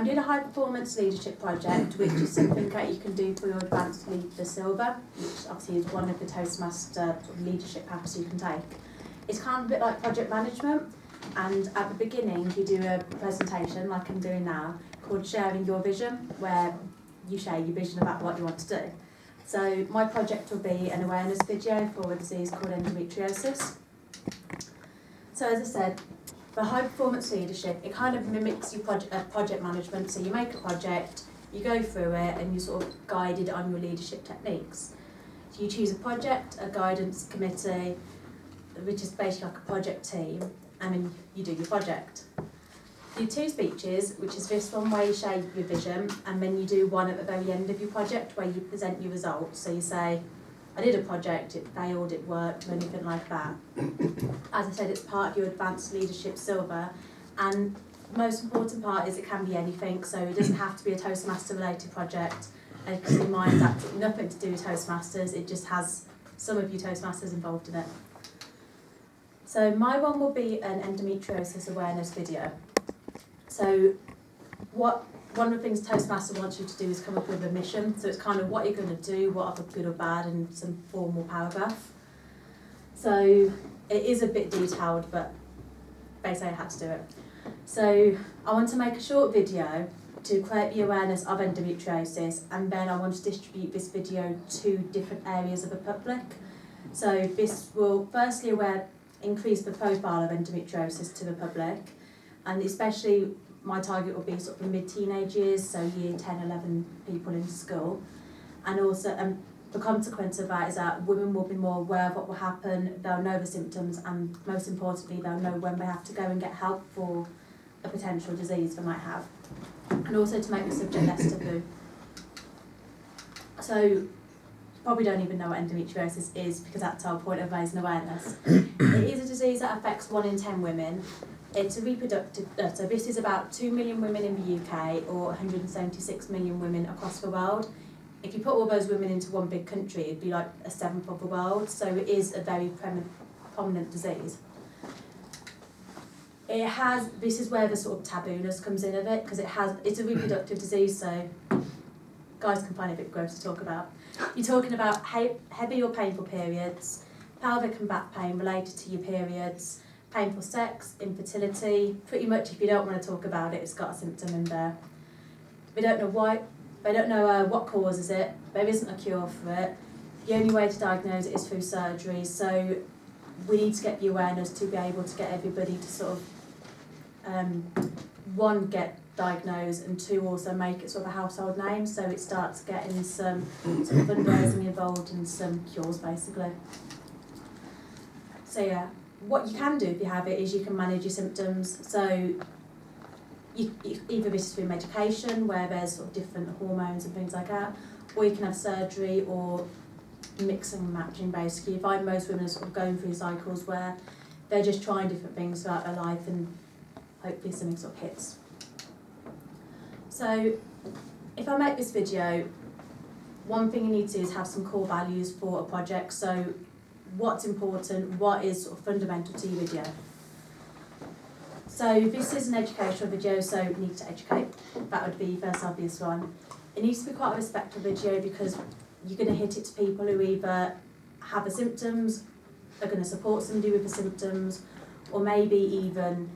I'm doing a high performance leadership project, which is something that you can do for your advanced leader silver, which obviously is one of the Toastmaster sort of leadership paths you can take. It's kind of a bit like project management, and at the beginning you do a presentation like I'm doing now called Sharing Your Vision, where you share your vision about what you want to do. So my project will be an awareness video for a disease called endometriosis. So as I said, for high performance leadership, it kind of mimics your project management. So you make a project, you go through it, and you're sort of guided on your leadership techniques. So you choose a project, a guidance committee, which is basically like a project team, and then you do your project. You do 2 speeches, which is this one where you share your vision, and then you do one at the very end of your project where you present your results. So you say, I did a project, it failed, it worked, or anything like that. As I said, it's part of your advanced leadership silver, and the most important part is it can be anything, so it doesn't have to be a Toastmaster related project. And keep in mind that nothing to do with Toastmasters, it just has some of you Toastmasters involved in it. So my one will be an endometriosis awareness video. So one of the things Toastmaster wants you to do is come up with a mission. So it's kind of what you're going to do, what are the good or bad, and some formal paragraph. So it is a bit detailed, but basically I had to do it. So I want to make a short video to create the awareness of endometriosis, and then I want to distribute this video to different areas of the public. So this will firstly increase the profile of endometriosis to the public, and especially my target will be sort of the mid-teenage years, so year 10, 11 people in school. And also the consequence of that is that women will be more aware of what will happen, they'll know the symptoms, and most importantly they'll know when they have to go and get help for a potential disease they might have. And also to make the subject less taboo. So you probably don't even know what endometriosis is, because that's our point of raising awareness. It is a disease that affects 1 in 10 women. It's a reproductive, so this is about 2 million women in the UK, or 176 million women across the world. If you put all those women into one big country, it'd be like a 1/7 of the world, so it is a very prominent disease. This is where the sort of tabooness comes in of it, because it's a reproductive disease, so guys can find it a bit gross to talk about. You're talking about heavy or painful periods, pelvic and back pain related to your periods, painful sex, infertility. Pretty much if you don't want to talk about it, it's got a symptom in there. We don't know why, they don't know what causes it, there isn't a cure for it. The only way to diagnose it is through surgery, so we need to get the awareness to be able to get everybody to sort of, 1, get diagnosed, and 2, also make it sort of a household name, so it starts getting some sort of fundraising involved and some cures basically. So yeah. What you can do if you have it is you can manage your symptoms. So either this is through medication, where there's sort of different hormones and things like that, or you can have surgery, or mixing and matching basically. You find most women are sort of going through cycles where they're just trying different things throughout their life, and hopefully something sort of hits. So if I make this video, one thing you need to do is have some core values for a project. So what's important, what is sort of fundamental to your video. So this is an educational video, so you need to educate. That would be the first obvious one. It needs to be quite a respectful video, because you're going to hit it to people who either have the symptoms, are going to support somebody with the symptoms, or maybe even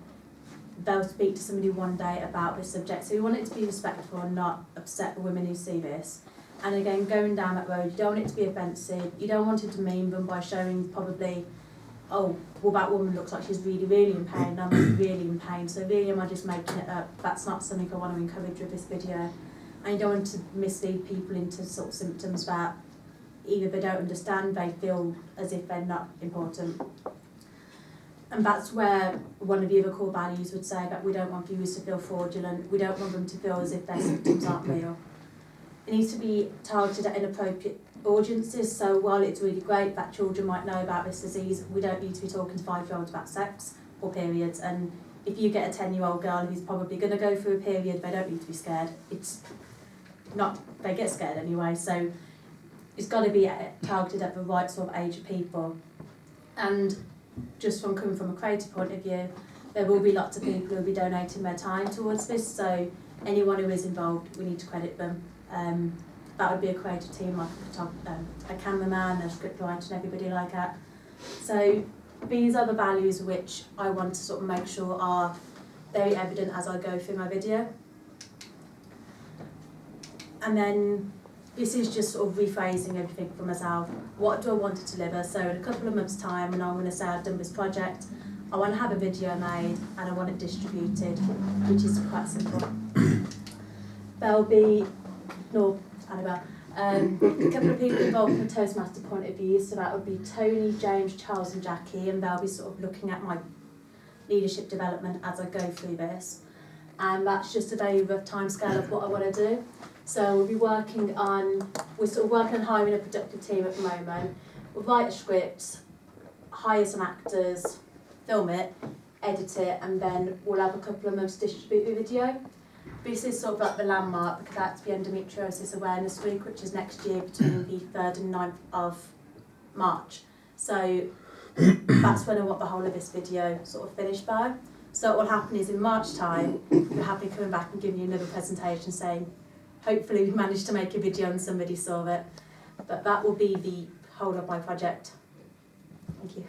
they'll speak to somebody one day about this subject. So you want it to be respectful and not upset the women who see this. And again, going down that road, you don't want it to be offensive. You don't want to demean them by showing probably, oh, well, that woman looks like she's really, really in pain, I'm really in pain. So really, am I just making it up? That's not something I want to encourage with this video. And you don't want to mislead people into sort of symptoms that either they don't understand, they feel as if they're not important. And that's where one of the other core values would say that we don't want viewers to feel fraudulent. We don't want them to feel as if their symptoms aren't real. It needs to be targeted at inappropriate audiences, so while it's really great that children might know about this disease, we don't need to be talking to 5-year-olds about sex or periods. And if you get a 10-year-old girl who's probably going to go through a period, they don't need to be scared. It's not, they get scared anyway, so it's got to be targeted at the right sort of age of people. And just from coming from a creative point of view, there will be lots of people who will be donating their time towards this, so anyone who is involved, we need to credit them. That would be a creative team, like a cameraman, a script writer and everybody like that. So these are the values which I want to sort of make sure are very evident as I go through my video. And then this is just sort of rephrasing everything for myself. What do I want to deliver? So in a couple of months' time, when I'm going to say I've done this project, I want to have a video made and I want it distributed, which is quite simple. There'll be, Annabelle, a couple of people involved from a Toastmaster point of view, so that would be Tony, James, Charles and Jackie, and they'll be sort of looking at my leadership development as I go through this. And that's just a very rough timescale of what I want to do. So we're working on hiring a productive team at the moment. We'll write a script, hire some actors, film it, edit it, and then we'll have a couple of months to distribute the video. This is sort of like the landmark because that's the Endometriosis Awareness Week, which is next year between the 3rd and 9th of March. So that's when I want the whole of this video sort of finished by. So what will happen is in March time, you'll have me coming back and giving you another presentation saying, hopefully we managed to make a video and somebody saw it. But that will be the whole of my project. Thank you.